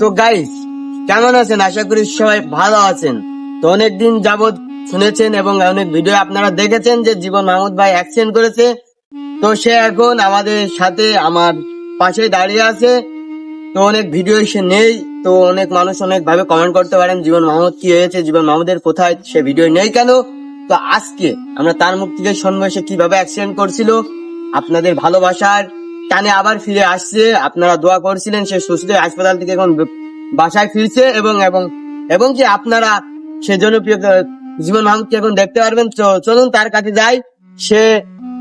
তো গাইস, কেমন আছেন? আশা করি সবাই ভালো আছেন। তো অনেকদিন যাবত শুনেছেন এবং অনেক ভিডিও আপনারা দেখেছেন যে জীবন মাহমুদ ভাই অ্যাক্সিডেন্ট করেছে। তো সে এখন আমাদের সাথে আমার পাশে দাঁড়িয়ে আছে। তো অনেক ভিডিও সে নেই। তো অনেক মানুষ অনেক ভাবে কমেন্ট করতে পারেন জীবন মাহমুদ কি হয়েছে, জীবন মাহমুদের কোথায়, সে ভিডিও নেই কেন। তো আজকে আমরা তার মুখ থেকে শুনবো সে কিভাবে অ্যাক্সিডেন্ট করছিল। আপনাদের ভালোবাসার টানে আবার ফিরে আসছে। আপনারা দোয়া করছিলেন, সে সুস্থ হয়ে হাসপাতাল থেকে এখন বাসায় ফিরছে এবং এবং এবং কি আপনারা সে জনপ্রিয় জীবন মাহমুদকে এখন দেখতে পারবেন। তো চলুন তার কাছে যাই। সে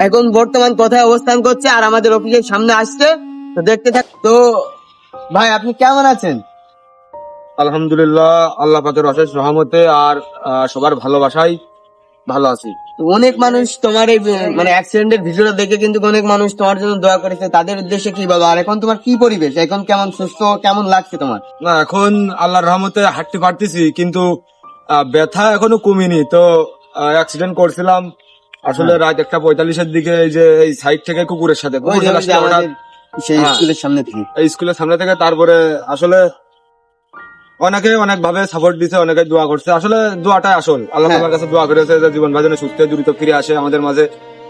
এখন বর্তমান কোথায় অবস্থান করছে আর আমাদের অফিসের সামনে আসছে। তো দেখতে থাক। তো ভাই, আপনি কেমন আছেন? আলহামদুলিল্লাহ, আল্লাহ পাকের অশেষ রহমতে আর সবার ভালোবাসায় ভালো আছি। তো অনেক মানুষ তোমার এই মানে অ্যাক্সিডেন্টের ভিডিওটা দেখে কিন্তু অনেক মানুষ তোমার জন্য দোয়া করেছে। তাদের উদ্দেশ্যে কি বলো? আর এখন তোমার কি পরিবেশ? এখন কেমন, সুস্থ কেমন লাগছে তোমার? না, এখন আল্লাহর রহমতে হাঁটতে পারতেছি, কিন্তু ব্যথা এখনো কমেনি। তো অ্যাক্সিডেন্ট করছিলাম আসলে রাত 1:45-এর দিকে, এই যে এই সাইড থেকে কুকুরের সাথে ওই যে আমাদের সেই স্কুলের সামনে থেকে। এই স্কুলের সামনে থেকে। তারপরে আসলে অনেকে অনেক ভাবে সাপোর্ট দিছে, অনেকে দোয়া করছে। আসলে দোয়াটাই আসল। আল্লাহ তাআলার কাছে দোয়া করেছে যে জীবন ভাই যেন সুস্থ দ্রুত ফিরে আসে আমাদের মাঝে।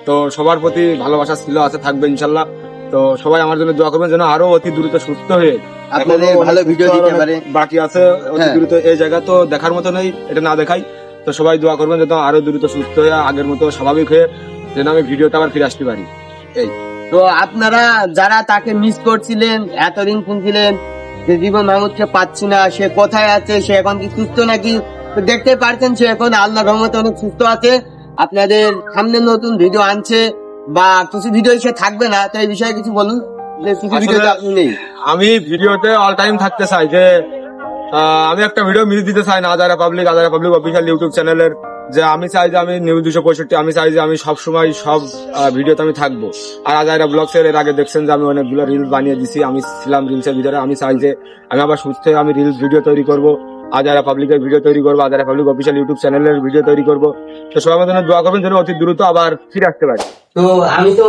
তো সবার প্রতি ভালোবাসা ছিল, আছে, থাকবে ইনশাল্লাহ। তো সবাই আমার জন্য দোয়া করবেন যেন আরো অতি দ্রুত সুস্থ হয়ে আপনাদের ভালো ভিডিও দিতে পারে। বাকি আছে অতি দ্রুত এই জায়গা তো দেখার মতো নেই, এটা না দেখাই। তো সবাই দোয়া করবেন যেন আরো দ্রুত সুস্থ হয়ে আগের মতো স্বাভাবিক হয়ে যেন আমি ভিডিওতে আবার ফিরে আসতে পারি। এই তো আপনারা যারা তাকে মিস করছিলেন, এতদিন শুনছিলেন যে জীবন মাহমুদকে পাচ্ছি না, সে কোথায় আছে, সে এখন কি সুস্থ নাকি, তো দেখতে পারছেন সে এখন আল্লাহর রহমতে অনেক সুস্থ আছে। আপনাদের সামনে নতুন ভিডিও আনছে বা কিছু ভিডিও সে থাকবে না, তো এই বিষয়ে কিছু বলুন যে কিছু ভিডিওতে আপনি নেই। আমি ভিডিওতে অল টাইম থাকতে চাই যে আমি একটা ভিডিও মিস দিতে চাই না। আজারা পাবলিক অফিসিয়াল ইউটিউব চ্যানেলের যে আমি চাই যে আমি নিউজ 265, আমি চাই যে আমি সবসময় সব ভিডিওতে আমি থাকবো। আর আজারা ব্লগস এর আগে দেখছেন যে আমি অনেকগুলো রিলস বানিয়ে দিছি, আমি ছিলাম রিলসের ভিতরে। আমি চাই যে আমি আবার সুস্থ হয়ে আমি রিলস ভিডিও তৈরি করবো, আজারা পাবলিকের ভিডিও তৈরি করবো, আজারা পাবলিক অফিসিয়াল ইউটিউব চ্যানেলের ভিডিও তৈরি করবো। তো সবাই আমার জন্য দোয়া করবেন যেন অতি দ্রুত আবার ফিরে আসতে পারি। তো আমি তো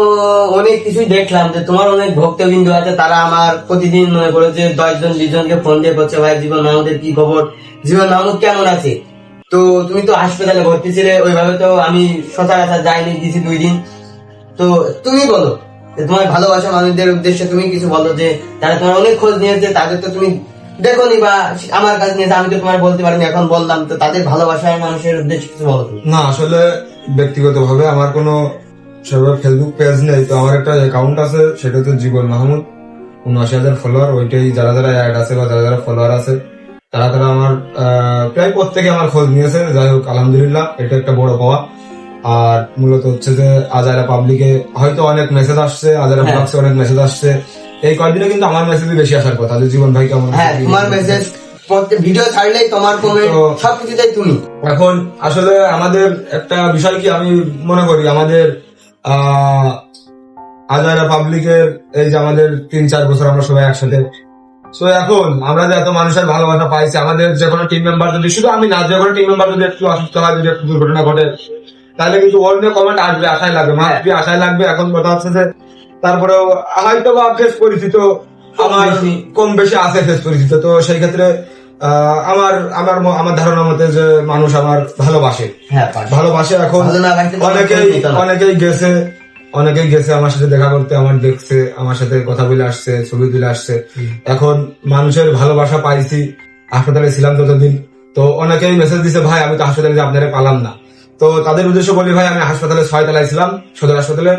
অনেক কিছুই দেখলাম যে তোমার অনেক ভক্তবিন্দু আছে, তারা আমার প্রতিদিন মনে করো যে 10 জন 20 জনকে ফোন দিয়ে করছে, ভাই জীবন মাহমুদের কি খবর, জীবন মাহমুদ কেমন আছে। তো তুমি তো হাসপাতালে ভর্তি ছিলে, ওইভাবে তো আমি সচরাচর যাইনি, দিছি 2 দিন। তো তুমি বলো যে তোমার ভালোবাসা মানুষদের উদ্দেশ্যে তুমি কিছু বলো, যে তারা তোমার অনেক খোঁজ নিয়েছে, তাদের তো তুমি দেখোনি বা আমার কাছে নিয়েছে, আমি তো তোমার বলতে পারিনি, এখন বললাম। তো তাদের ভালোবাসার মানুষের উদ্দেশ্যে কিছু বলো তুমি। না, আসলে ব্যক্তিগতভাবে আমার কোনো সেভাবে ফেসবুক পেজ নেই। তো আমার একটা অ্যাকাউন্ট আছে, সেটা হচ্ছে জীবন মাহমুদ, 79,000 ফলোয়ার। ওইটাই যারা যারা অ্যাড আছে বা যারা যারা ফলোয়ার আছে তারা তারা আমার প্রায় প্রত্যেকে আমার খোঁজ নিয়েছে। যাই হোক, আলহামদুলিল্লাহ, এটা একটা বড় পাওয়া। আর মূলত হচ্ছে যে আজারা পাবলিকে হয়তো অনেক মেসেজ আসছে, আজারা ব্লগসে অনেক মেসেজ আসছে। এই কয়েকদিনে কিন্তু আমার মেসেজই বেশি আসার কথা যে জীবন ভাই কেমন আছে। তোমার মেসেজ ভিডিও ছাড়লেই তোমার কমেন্ট সবকিছুতেই তুমি। এখন আসলে আমাদের একটা বিষয় কি আমি মনে করি, আমাদের আজারা পাবলিকের এই যে আমাদের 3-4 বছর আমরা সবাই একসাথে। তো এখন আমরা যে এত মানুষের ভালোবাসা পাইছি, আমাদের যে কোনো টিম মেম্বার যদি, শুধু আমি না, যে কোনো টিম মেম্বার যদি একটু অসুস্থ হয়, যদি একটু দুর্ঘটনা ঘটে, তাহলে কিন্তু ওর নিয়ে কমেন্ট আসবে, আশায় লাগবে, মাসবি আশায় লাগবে। এখন কথা হচ্ছে যে তারপরেও হয়তো বা ফেস পরিচিত আমার কম বেশি আছে, ফেস পরিচিত। তো সেই ক্ষেত্রে আমার আমার আমার ধারণা মতে যে মানুষ আমার ভালোবাসে। এখন অনেকেই গেছে আমার সাথে দেখা করতে, আমার দেখছে, আমার সাথে কথা বলে আসছে, ছবি তুলে আসছে। এখন মানুষের ভালোবাসা পাইছি, হাসপাতালে ছিলাম ততদিন। তো অনেকেই মেসেজ দিছে, ভাই আমি তো হাসপাতালে আপনারা পালাম না। তো তাদের উদ্দেশ্য বলি, ভাই আমি হাসপাতালে 6 তলায় ছিলাম, সদর হাসপাতালের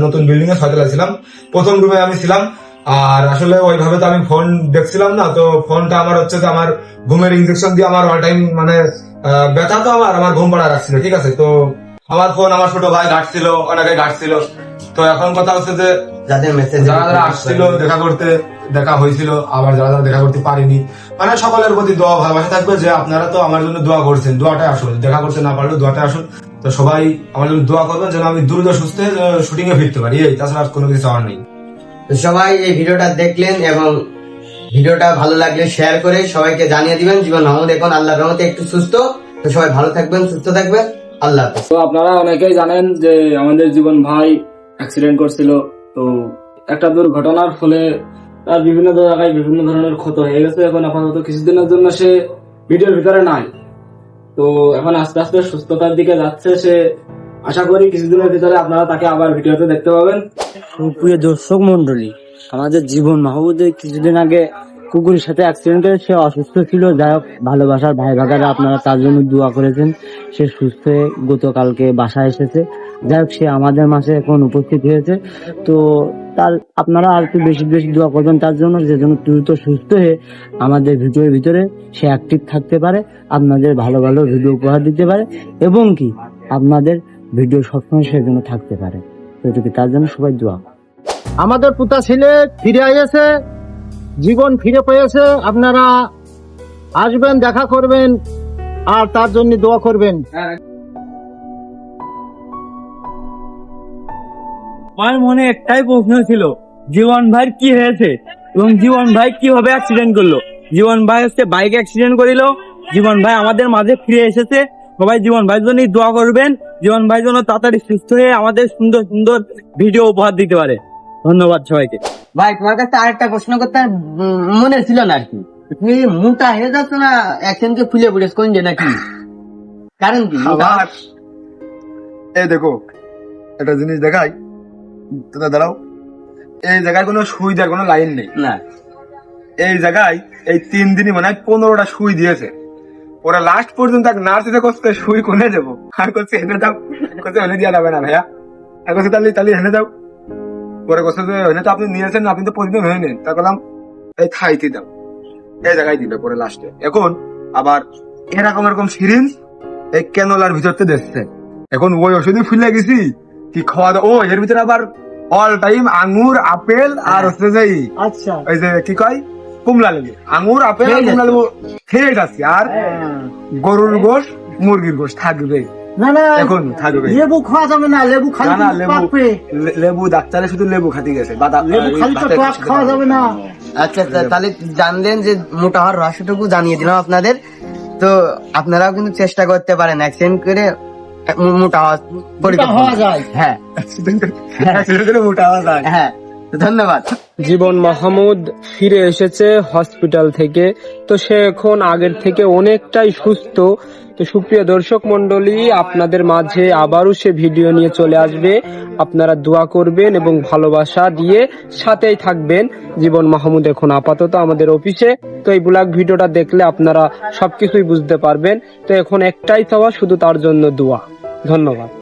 নতুন বিল্ডিং এ 6 তলায় ছিলাম, প্রথম রুমে আমি ছিলাম। আর আসলে ওইভাবে তো আমি ফোন দেখছিলাম না। তো ফোনটা আমার হচ্ছে যে আমার ঘুমের ইনজেকশন দিয়ে আমার অল টাইম মানে ব্যথা তো আমার ঘুম পাড়া রাখছিল, ঠিক আছে। তো আমার ফোন আমার ছোট ভাই ঘাটছিল, অনেকে ঘাটছিল। তো এখন কথা হচ্ছে যে যাদের মেসেজ যারা আসছিল দেখা করতে, দেখা হয়েছিল, আবার যারা দেখা করতে পারিনি, মানে সকলের প্রতি দোয়া ভালোবাসা থাকবে যে আপনারা তো আমার জন্য দোয়া করছেন, দোয়াটাই আসুন, দেখা করতে না পারলেও দোয়াটাই আসুন। তো সবাই আমার জন্য দোয়া করবেন যেন আমি দ্রুত সুস্থ শুটিং এ ফিরতে পারি, এই তাছাড়া আর কোনো কিছু আমার নেই। সবাই এই ভিডিওটা দেখলেন এবং ভিডিওটা ভালো লাগলে শেয়ার করে সবাইকে জানিয়ে দিবেন জীবন মাহমুদ এখন আল্লাহর রহমতে একটু সুস্থ। তো সবাই ভালো থাকবেন, সুস্থ থাকবেন, আল্লাহ হাফেজ। তো আপনারা অনেকেই জানেন যে আমাদের জীবন ভাই অ্যাক্সিডেন্ট করছিল। তো একটা দুর্ঘটনার ফলে তার বিভিন্ন জায়গায় বিভিন্ন ধরনের ক্ষত হয়ে গেছে। এখন আপাতত কিছুদিনের জন্য সে ভিডিওর ভিতরে নাই। তো এখন আস্তে আস্তে সুস্থতার দিকে যাচ্ছে সে। আশা করি কিছুদিনের ভিতরে আপনারা তাকে আবার ভিডিওতে দেখতে পাবেন। প্রিয় দর্শক মন্ডলী, আমাদের জীবন মাহমুদের কিছুদিন আগে কুকুরের সাথে অ্যাক্সিডেন্ট করে সে অসুস্থ ছিল। যাই হোক, ভালোবাসার ভাই ভাগারা আপনারা তার জন্য দোয়া করেছেন। সে সুস্থ হয়ে গতকালকে বাসায় এসেছে। যাই হোক, সে আমাদের মাঝে এখন উপস্থিত হয়েছে। তো তার আপনারা আর একটু বেশি বেশি দোয়া করবেন তার জন্য, যে জন্য দ্রুত সুস্থ হয়ে আমাদের ভিডিওর ভিতরে সে অ্যাক্টিভ থাকতে পারে, আপনাদের ভালো ভালো ভিডিও উপহার দিতে পারে এবং কি আপনাদের ভিডিও সবসময় সে জন্য থাকতে পারে। এটুকু, তার জন্য সবাই দোয়া। আমাদের পুতা ছেলে ফিরে এসেছে, জীবন ফিরে পেয়েছে। আপনারা আসবেন, দেখা করবেন আর তার জন্য দোয়া করবেন। আমার মনে একটাই প্রশ্ন ছিল, জীবন ভাই কি হয়েছে এবং জীবন ভাই কিভাবে অ্যাক্সিডেন্ট করলো। জীবন ভাই হচ্ছে বাইক অ্যাক্সিডেন্ট করিল। জীবন ভাই আমাদের মাঝে ফিরে এসেছে। সবাই জীবন ভাইয়ের জন্য দোয়া করবেন, জীবন ভাই যেন তাড়াতাড়ি সুস্থ হয়ে আমাদের সুন্দর সুন্দর ভিডিও উপহার দিতে পারে। ধন্যবাদ সবাইকে। ভাই তোমার কাছে আরেকটা প্রশ্ন করতে মনে ছিল না আর কি, তুমি মোটা হয়ে যাচ্ছ না একজনকে ফুলে পড়েছ কোন যে নাকি কারণ কি? আবার এই দেখো একটা জিনিস দেখাই, তোমরা দাঁড়াও। এই জায়গায় কোনো সুই দেওয়ার কোনো লাইন নেই। না, এই জায়গায় এই 3 দিনই মনে হয় 15টা সুই দিয়েছে। ওরা লাস্ট পর্যন্ত এক নার্স এসে করছে সুই কোনে দেবো, আর করছে হেনে দাও, করছে হেনে দেওয়া যাবে না ভাইয়া, আর করছে তাহলে তাহলে হেনে দাও। পরে করছে যে হেনে তো আপনি নিয়েছেন, আপনি তো প্রতিদিন হয়ে নেন। তা বললাম এই থাইতে দাও, এই জায়গায় দিবে পরে লাস্টে। এখন আবার এরকম এরকম সিরিঞ্জ এই ক্যানোলার ভিতরতে দেখছে। এখন ওই ওষুধই ফুলে গেছি কি খাওয়া দাওয়া। ও এর ভিতরে আবার অল টাইম আঙ্গুর, আপেল আর হচ্ছে যে আচ্ছা, ওই যে কি কয় কুমলা লেবু, আঙ্গুর, আপেল আর কুমলা লেবু খেয়ে যাচ্ছি। আর গরুর গোশ, মুরগির গোশ থাকবে, না না, এখন থাকবে। লেবু খাওয়া যাবে না, লেবু খালি না না, কিন্তু লেবু পাকবে। লেবু ডাক্তারে শুধু লেবু খাতে গেছে, লেবু খালি তো টক খাওয়া যাবে না। আচ্ছা তাহলে জানলেন যে মোটা হওয়ার রহস্যটুকু জানিয়ে দিলাম আপনাদের। তো আপনারাও কিন্তু চেষ্টা করতে পারেন অ্যাক্সিডেন্ট করে মোটা হওয়ার পরিকল্পনা। হওয়া যায়। হ্যাঁ মোটা হওয়া যায়। হ্যাঁ, ধন্যবাদ। জীবন মাহমুদ ফিরে এসেছে হসপিটাল থেকে। তো সে এখন আগের থেকে অনেকটাই সুস্থ। তো সুপ্রিয় দর্শক মন্ডলী, আপনাদের মাঝে আবারও সে ভিডিও নিয়ে চলে আসবে। আপনারা দোয়া করবেন এবং ভালোবাসা দিয়ে সাথেই থাকবেন। জীবন মাহমুদ এখন আপাতত আমাদের অফিসে। তো এই ব্লগ ভিডিওটা দেখলে আপনারা সবকিছুই বুঝতে পারবেন। তো এখন একটাই চাওয়া, শুধু তার জন্য দোয়া। ধন্যবাদ।